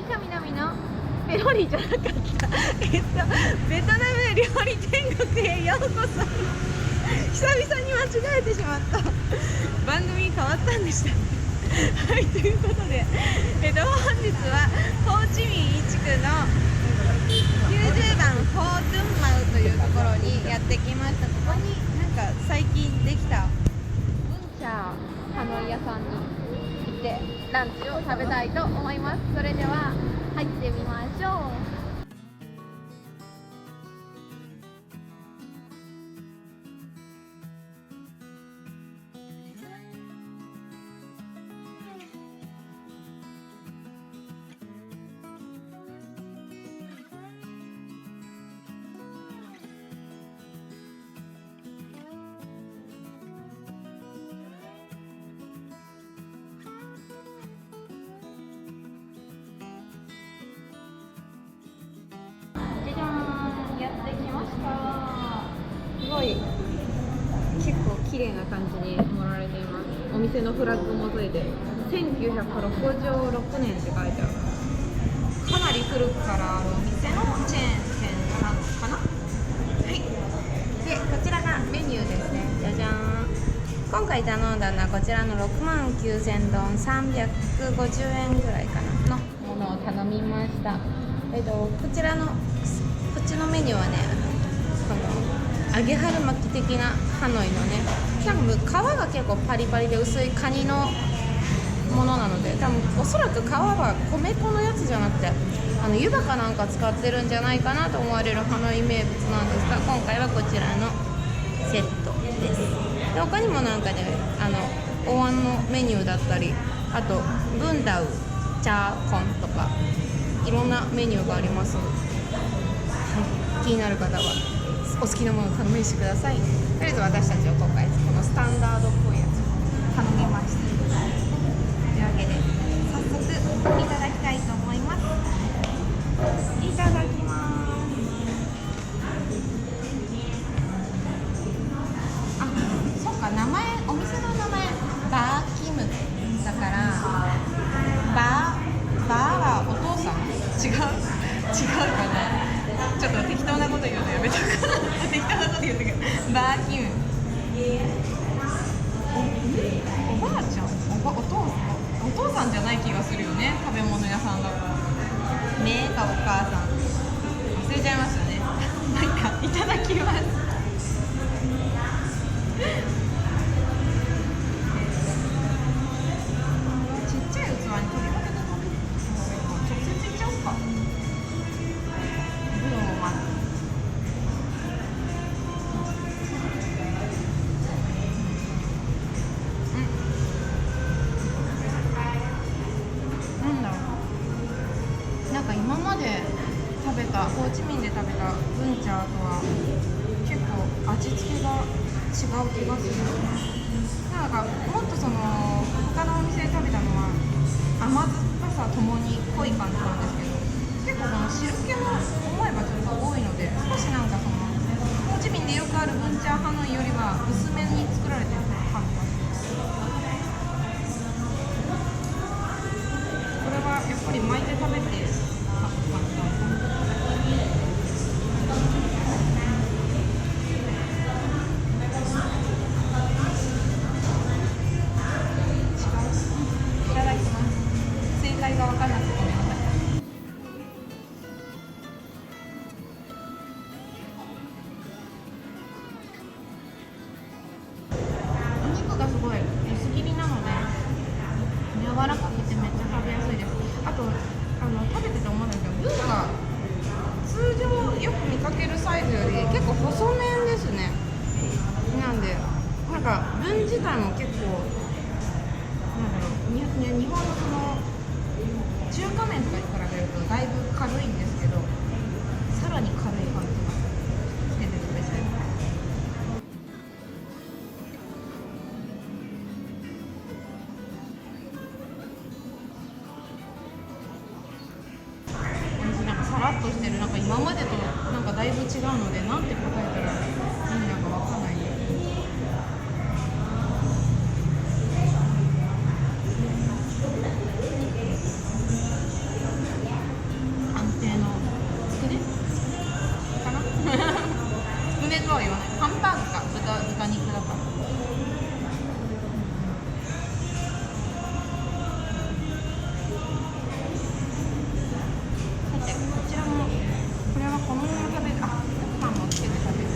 カ南のペロリじゃなかったベトナム料理天国へようこそ。久々に間違えてしまった。番組変わったんでしたはい、ということで、本日はホーチミン1区の90番フォートゥンマウというところにやってきました。ここになんか最近できたブンチャーハノイ屋さんに行ってランチを食べたいと思います。それでは入ってみましょう。やってきました。すごい結構綺麗な感じに盛られています。お店のフラッグもついて1966年って書いてある。かなり古くからあるお店のチェーン店なのかな。はい、でこちらがメニューですね。じゃじゃーん。今回頼んだのはこちらの69,000丼350円ぐらいかなのものを頼みました。こっちのメニューはね、揚げ春巻き的なハノイのね、多分皮が結構パリパリで薄いカニのものなので、多分おそらく皮は米粉のやつじゃなくて湯葉かなんか使ってるんじゃないかなと思われるハノイ名物なんですが、今回はこちらのセットです。で他にもなんかね、お椀のメニューだったり、あとブンダウチャーコンとかいろんなメニューがあります。気になる方はお好きなものを頼みしてください。とりあえず私たちは今回このスタンダードっぽいやつを頼みました。というわけで早速いただきたいと思います。いただきます。あ、そっか、お店の名前バーキムだからバーはお父さん？違うかな。ちょっと適当なこと言うのやめとく適当なこと言うとけどバーキムおばあちゃんお父さんじゃない気がするよね。食べ物屋さんだからねえかお母さん忘れちゃいましたねなんかいただきますちっちゃい器に取り分けて食べる。直接いっちゃおうか。なんか今まで食べたホーチミンで食べたブンチャーとは結構味付けが違う気がする。なんかもっと他のお店で食べたのは甘酸っぱさともに濃い感じなんですけど、結構この汁気も思えばちょっと多いので、少しなんかホーチミンでよくあるブンチャーハノイよりは薄めに作られてる感じがします。これはやっぱり巻いて食べてが分からなくてごめんなさい。お肉がすごい薄切りなので柔らかくてめっちゃ食べやすいです。あと食べてて思うんですけど、ルーが通常よく見かけるサイズより結構細麺ですね。なんでなんか分自体も結構日本の中華麺とかに比べるとだいぶ軽いんですけど、さらに軽い感じがつけて食べちゃいます。なんかさらっとしてる、なんか今までとなんかだいぶ違うので、なんて答えたらいいんだかわかんないんですけど。ハンバーグか、豚肉だから。さて、こちらもこれはこのまま食べる。あ、パンもつけて食べる。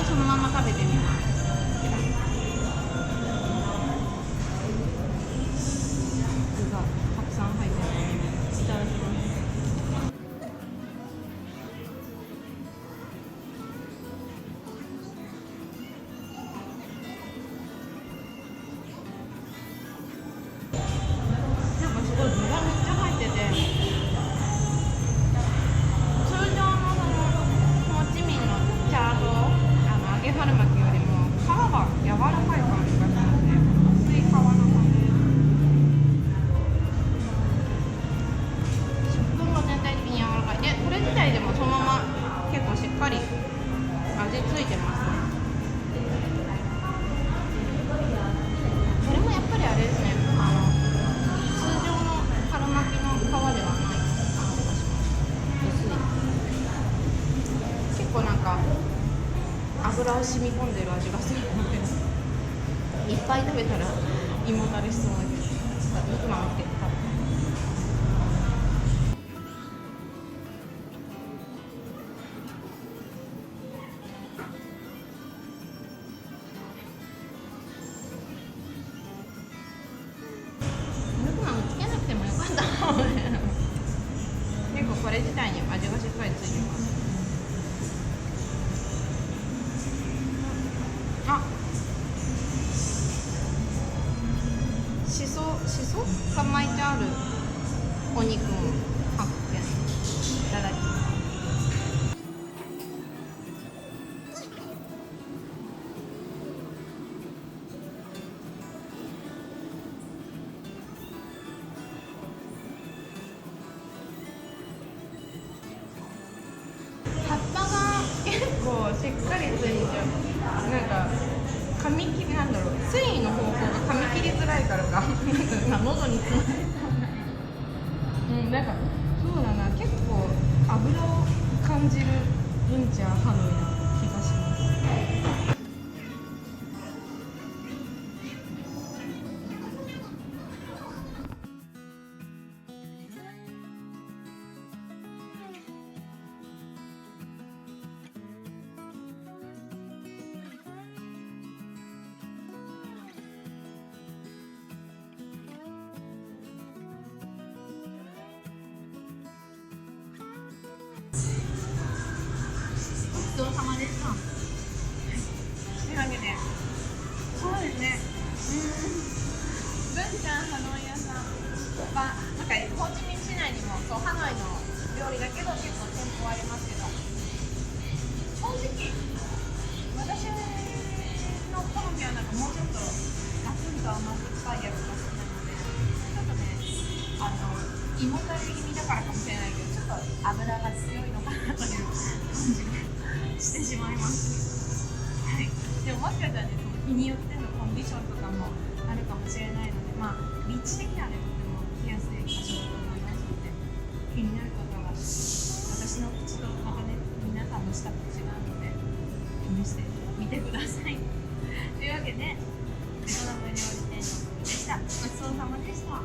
そのまま食べてみます。具がたくさん入ってるので、いただきます。なんかすごい具がめっちゃ入ってて、通常のそのホーチミンのチャート揚げ春巻きよりも皮が柔らかい感じがしますね。薄い皮の感じ。食感が全体的に柔らかい。で、これ自体でもそのまま結構しっかり味ついてますね。これもやっぱりあれですね。通常の春巻きの皮ではない感じがします。薄い。結構なんか油を染み込んでる味がするので、いっぱい食べたら胃もたれしそうだけど、肉まんって食べて。肉まんつけなくてもよかったかもね。結構これ自体に味がしっかりついてます。あ、しそが巻いてあるお肉も発見。いただきます。葉っぱが結構しっかりついてる。なんか噛み切りなんだろう、繊維の方向が噛み切りづらいからかなんか喉に詰まってなんかそうだな、結構油を感じるうんちゃハノイな気がします。ごちそうさまでした。というわけで、そうですね。文ちゃんハノイ屋さんはなんかホーチミン市内にもそうハノイの料理だけど結構店舗ありますけど、正直私の好みはなんかもうちょっとガツンと甘酸っぱいやつが好きなので、ちょっとね胃もたれ気味だからかもしれないけど、ちょっと油が強いのかなという感じがしてしまいます。はい。でももしかしたらね、日によってのコンディションとかもあるかもしれないので、まあ立地的にはね、とても来やすい場所だと思いますので、気になる方は私の口とまたね、皆さんの舌と違うので試してみてください。というわけで、ベトナム料理店のでした。ごちそうさまでした。